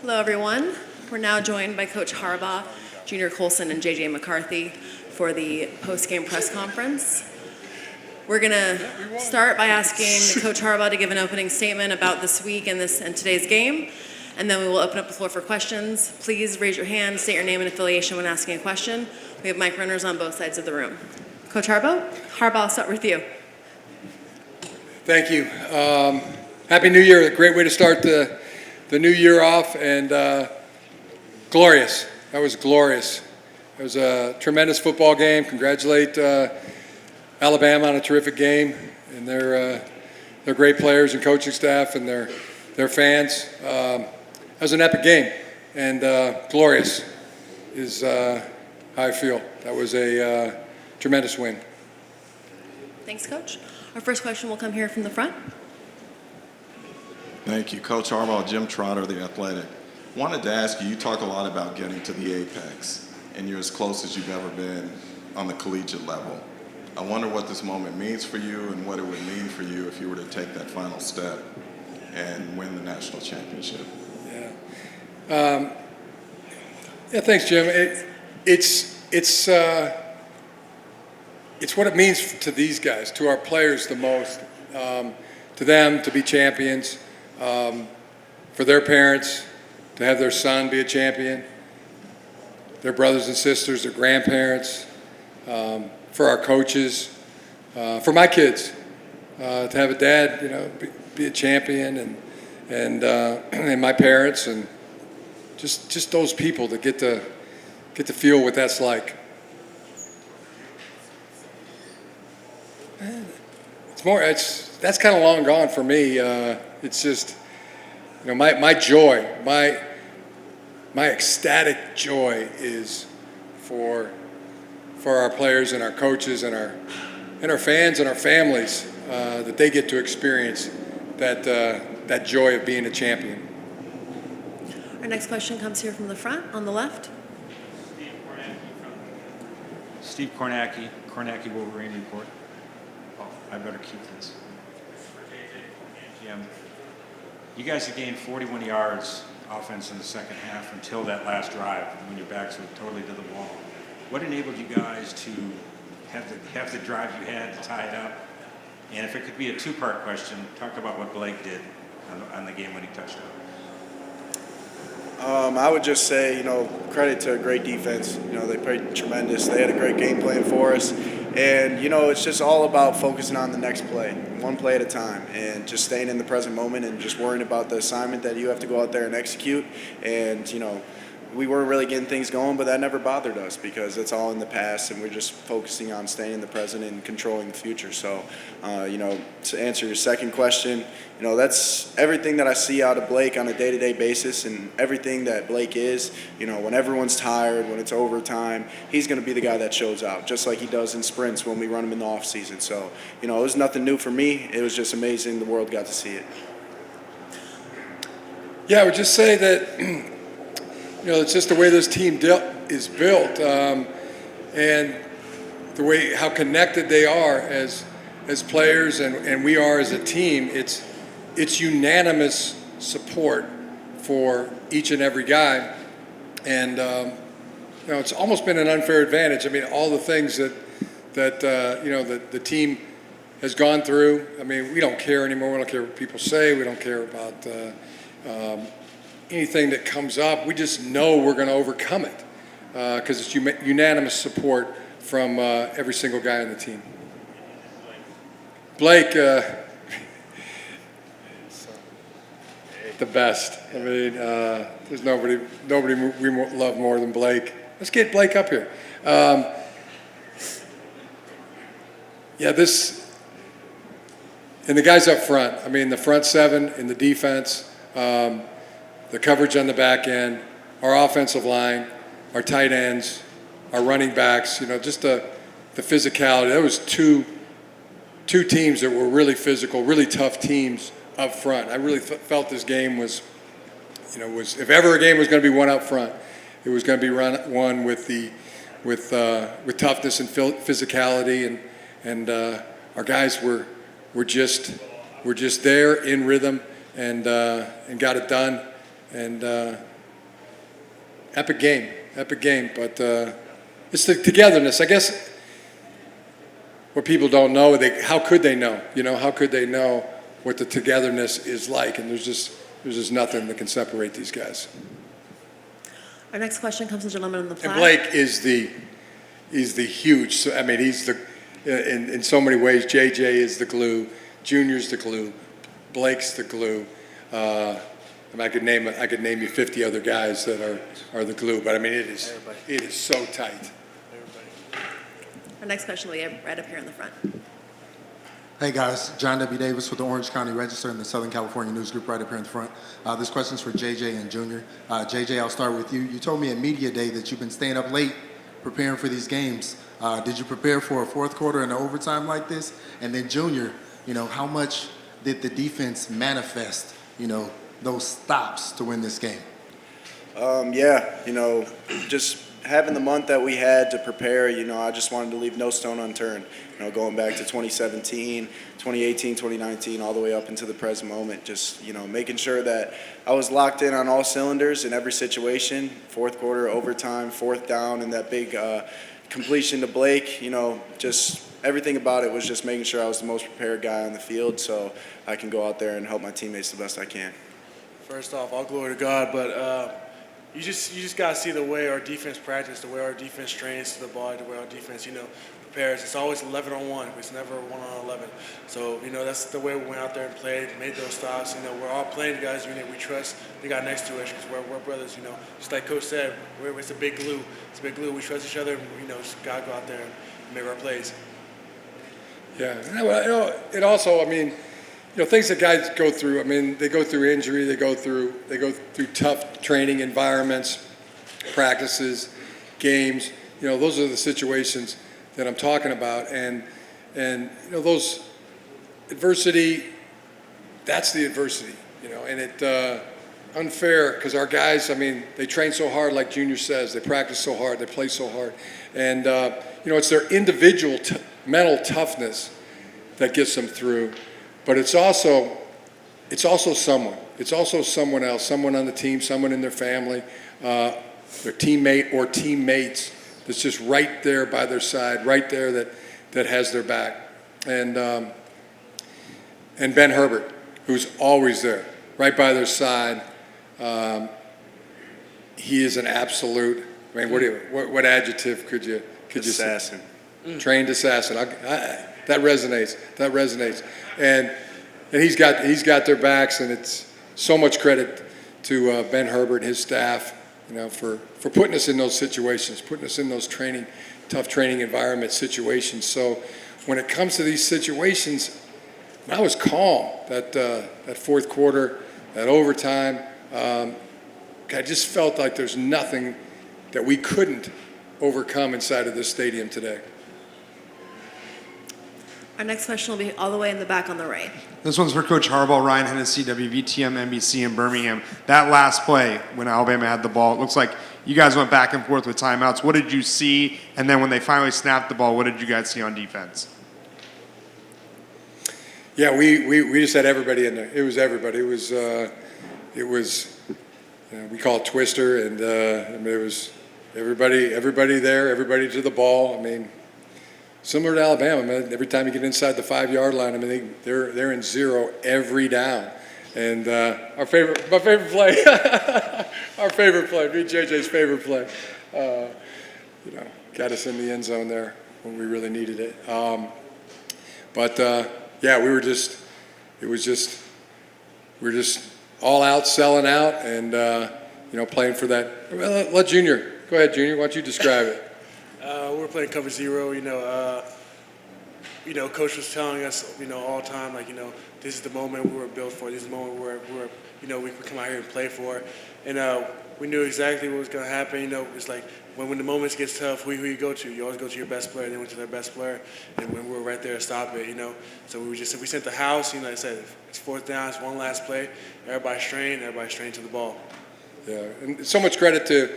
Hello, everyone. We're now joined by Coach Harbaugh, Junior Colson, and JJ McCarthy for the post-game press conference. We're going to start by asking Coach Harbaugh to give an opening statement about this week and today's game, and then we will open up the floor for questions. Please raise your hand, state your name and affiliation when asking a question. We have mic runners on both sides of the room. Coach Harbaugh? Harbaugh, I'll start with you. Thank you. Happy New Year. A great way to start the new year off, and glorious. That was glorious. It was a tremendous football game. Congratulate Alabama on a terrific game, and their great players and coaching staff and their fans. That was an epic game, and glorious is how I feel. That was a tremendous win. Thanks, Coach. Our first question will come here from the front. Thank you. Coach Harbaugh, Jim Trotter, The Athletic. Wanted to ask you, you talk a lot about getting to the apex, and you're as close as you've ever been on the collegiate level. I wonder what this moment means for you and what it would mean for you if you were to take that final step and win the national championship. Yeah. Thanks, Jim. It's what it means to these guys, to our players the most, to them to be champions, for their parents to have their son be a champion, their brothers and sisters, their grandparents, for our coaches, for my kids to have a dad, be a champion, and my parents, and just those people that get to feel what that's like. That's kind of long gone for me. It's just, my joy, my ecstatic joy is for our players and our coaches and our fans and our families that they get to experience that joy of being a champion. Our next question comes here from the front on the left. Steve Kornacki, Wolverine Report. I better keep this. Jim, you guys have gained 41 yards offense in the second half until that last drive when your backs were totally to the wall. What enabled you guys to have the drive you had to tie it up? And if it could be a two-part question, talk about what Blake did on the game when he touched out. I would just say, credit to a great defense. They played tremendous. They had a great game plan for us. And, it's just all about focusing on the next play, one play at a time, and just staying in the present moment and just worrying about the assignment that you have to go out there and execute. And, we weren't really getting things going, but that never bothered us because it's all in the past, and we're just focusing on staying in the present and controlling the future. So, to answer your second question, that's everything that I see out of Blake on a day-to-day basis, and everything that Blake is, when everyone's tired, when it's overtime, he's going to be the guy that shows out, just like he does in sprints when we run him in the off season. So, it was nothing new for me. It was just amazing the world got to see it. Yeah, I would just say that it's just the way this team is built, and the way how connected they are as players, and we are as a team. It's unanimous support for each and every guy, and it's almost been an unfair advantage. I mean, all the things that the team has gone through. I mean, we don't care anymore. We don't care what people say. We don't care about anything that comes up. We just know we're going to overcome it because it's unanimous support from every single guy on the team. Blake, the best. I mean, there's nobody we love more than Blake. Let's get Blake up here. And the guys up front. I mean, the front seven in the defense. The coverage on the back end, our offensive line, our tight ends, our running backs, just the physicality. There was two teams that were really physical, really tough teams up front. I really felt this game was if ever a game was going to be won up front, it was going to be won with toughness and physicality, and our guys were just there in rhythm and got it done. And epic game. But it's the togetherness. I guess what people don't know, how could they know? How could they know what the togetherness is like? And there's just nothing that can separate these guys. Our next question comes from the gentleman in the flag. And Blake is the huge. I mean, he's the in so many ways. JJ is the glue. Junior's the glue. Blake's the glue. I could name you 50 other guys that are the glue. But I mean, it is so tight. Our next question will be right up here in the front. Hey guys, John W. Davis with the Orange County Register and the Southern California News Group right up here in the front. This question's for JJ and Junior. JJ, I'll start with you. You told me at Media Day that you've been staying up late preparing for these games. Did you prepare for a fourth quarter and an overtime like this? And then Junior, how much did the defense manifest, those stops to win this game? Just having the month that we had to prepare, I just wanted to leave no stone unturned. Going back to 2017, 2018, 2019, all the way up into the present moment, just, making sure that I was locked in on all cylinders in every situation, fourth quarter, overtime, fourth down, and that big completion to Blake, just everything about it was just making sure I was the most prepared guy on the field so I can go out there and help my teammates the best I can. First off, all glory to God, but you just got to see the way our defense practices, the way our defense trains to the ball, the way our defense, prepares. It's always 11-on-1. It's never 1-on-11. So, that's the way we went out there and played, made those stops. We're all playing the guys unit. We trust the guy next to us because we're brothers, Just like Coach said, it's a big glue. It's a big glue. We trust each other. And, just got to go out there and make our plays. Yeah. It also, things that guys go through. They go through injury. They go through tough training environments, practices, games. Those are the situations that I'm talking about, and those adversity. That's the adversity, and it unfair because our guys. They train so hard, like Junior says. They practice so hard. They play so hard, and it's their individual mental toughness that gets them through. But it's also someone. It's also someone else, someone on the team, someone in their family, their teammate or teammates that's just right there by their side, right there that has their back. And Ben Herbert, who's always there, right by their side. He is an absolute. What adjective could you Assassin. say? Trained assassin. That resonates. And he's got their backs, and it's so much credit to Ben Herbert and his staff, for putting us in those situations, putting us in those tough training environment situations. So when it comes to these situations, I was calm. That fourth quarter, that overtime, I just felt like there's nothing that we couldn't overcome inside of this stadium today. Our next question will be all the way in the back on the right. This one's for Coach Harbaugh, Ryan Hennessy, WVTM NBC in Birmingham. That last play when Alabama had the ball, it looks like you guys went back and forth with timeouts. What did you see? And then when they finally snapped the ball, what did you guys see on defense? Yeah, we just had everybody in there. It was everybody. It was we call it Twister, and it was everybody there, everybody to the ball. Similar to Alabama, man. Every time you get inside the 5-yard line, they're in zero every down. And my favorite play, me and JJ's favorite play, got us in the end zone there when we really needed it. We were just all out, selling out, and playing for that. Well, let Junior go ahead, Junior. Why don't you describe it? We were playing cover zero. Coach was telling us, all the time, this is the moment we were built for. This is the moment we could come out here and play for. And we knew exactly what was going to happen. It's like when the moments gets tough, who you go to? You always go to your best player. They went to their best player, and when we were right there to stop it, So we sent the house. Like I said, it's fourth down. It's one last play. Everybody's trained to the ball. Yeah, and so much credit to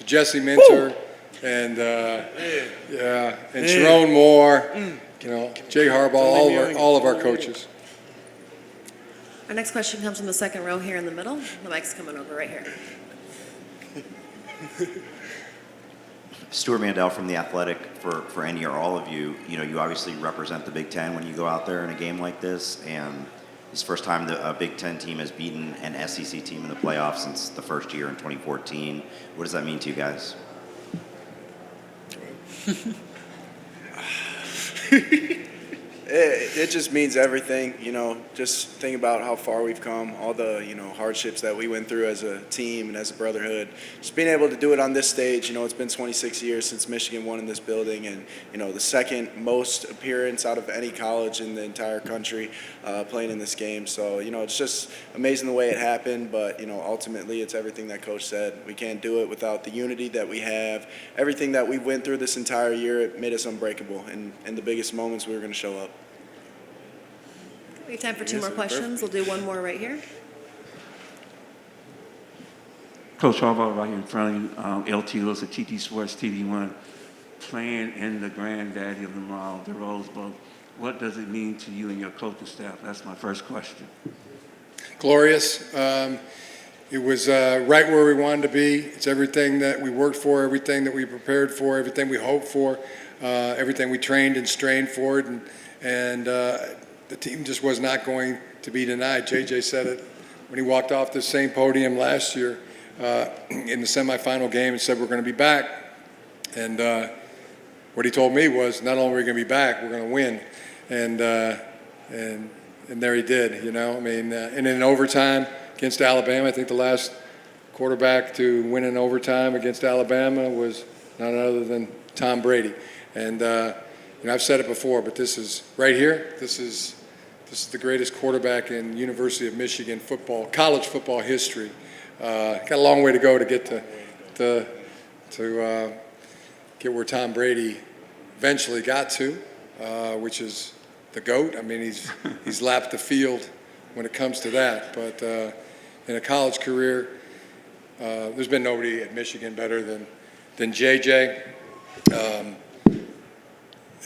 Jesse Minter. Woo! And Sharon Moore, Jay Harbaugh, all of our coaches. Our next question comes from the second row here in the middle. The mic's coming over right here. Stuart Mandel from The Athletic for any or all of you. You know, you obviously represent the Big Ten when you go out there in a game like this, and it's the first time that a Big Ten team has beaten an SEC team in the playoffs since the first year in 2014. What does that mean to you guys? It just means everything, you know, just think about how far we've come, all the, you know, hardships that we went through as a team and as a brotherhood. Just being able to do it on this stage, you know, it's been 26 years since Michigan won in this building, and, you know, the second most appearance out of any college in the entire country playing in this game. So, you know, it's just amazing the way it happened, but, you know, ultimately it's everything that Coach said. We can't do it without the unity that we have. Everything that we went through this entire year, it made us unbreakable, and in the biggest moments we were going to show up. We have time for 2 more questions. We'll do one more right here. Coach Harbaugh, right in front of you, LT Lewis at TT Sports, TD1, playing in the granddaddy of them all, the Rose Bowl. What does it mean to you and your coaching staff? That's my first question. Glorious. It was right where we wanted to be. It's everything that we worked for, everything that we prepared for, everything we hoped for, everything we trained and strained for it, and the team just was not going to be denied. JJ said it when he walked off the same podium last year in the semifinal game and said we're going to be back. And what he told me was not only are we going to be back, we're going to win. And there he did, you know. I mean, and in overtime against Alabama, I think the last quarterback to win in overtime against Alabama was none other than Tom Brady. And you know, I've said it before, but this is right here. This is the greatest quarterback in University of Michigan football, college football history. Got a long way to go to get to get where Tom Brady eventually got to, which is the GOAT. I mean, he's lapped the field when it comes to that. But in a college career, there's been nobody at Michigan better than JJ.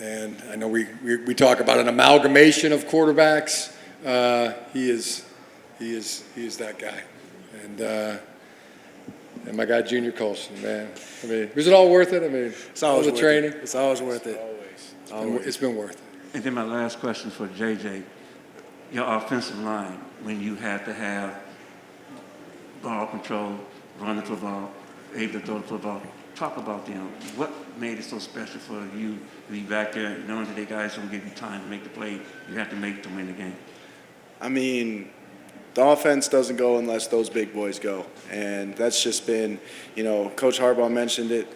And I know we talk about an amalgamation of quarterbacks. He is that guy. And my guy Junior Colson, man. I mean, was it all worth it? I mean, It's always all the worth training. it. It's always worth it. Always. It's been worth it. And then my last question for JJ. Your offensive line, when you had to have ball control, run the football, able to throw the football, talk about them. What made it so special for you to be back there, knowing that the guys don't give you time to make the play, you have to make to win the game? I mean, the offense doesn't go unless those big boys go. And that's just been, you know, Coach Harbaugh mentioned it.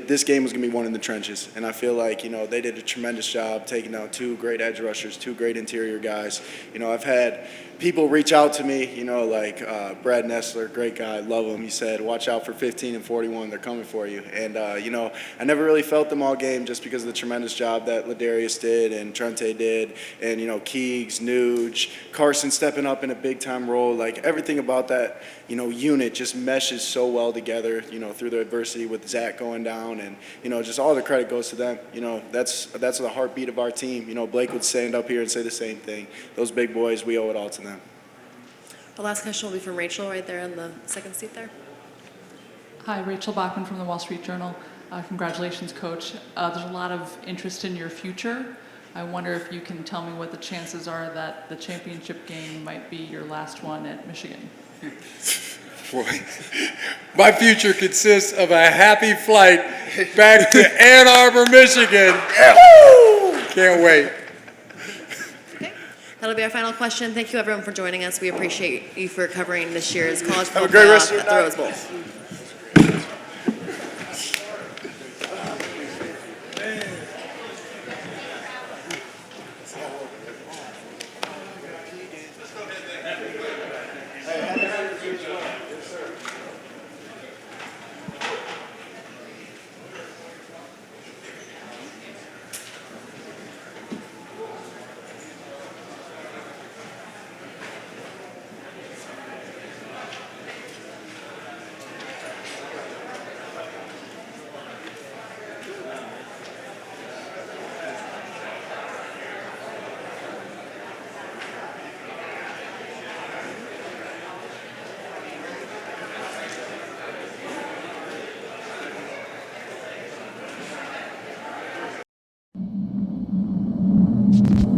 This game was going to be won in the trenches. And I feel like, you know, they did a tremendous job taking out 2 great edge rushers, 2 great interior guys. You know, I've had people reach out to me, you know, like Brad Nessler, great guy, love him. He said, watch out for 15 and 41, they're coming for you. And, you know, I never really felt them all game just because of the tremendous job that Ladarius did and Trente did, and, you know, Keegs, Nuge, Carson stepping up in a big-time role. Like, everything about that, you know, unit just meshes so well together, you know, through the adversity with Zach going down. And, you know, just all the credit goes to them. You know, that's the heartbeat of our team. You know, Blake would stand up here and say the same thing. Those big boys, we owe it all to them. The last question will be from Rachel right there in the second seat there. Hi, Rachel Bachman from the Wall Street Journal. Congratulations, Coach. There's a lot of interest in your future. I wonder if you can tell me what the chances are that the championship game might be your last one at Michigan. Boy, my future consists of a happy flight back to Ann Arbor, Michigan. Can't wait. That'll be our final question. Thank you, everyone, for joining us. We appreciate you for covering this year's college Have a football great rest of playoff your at the night. Rose Bowl. you.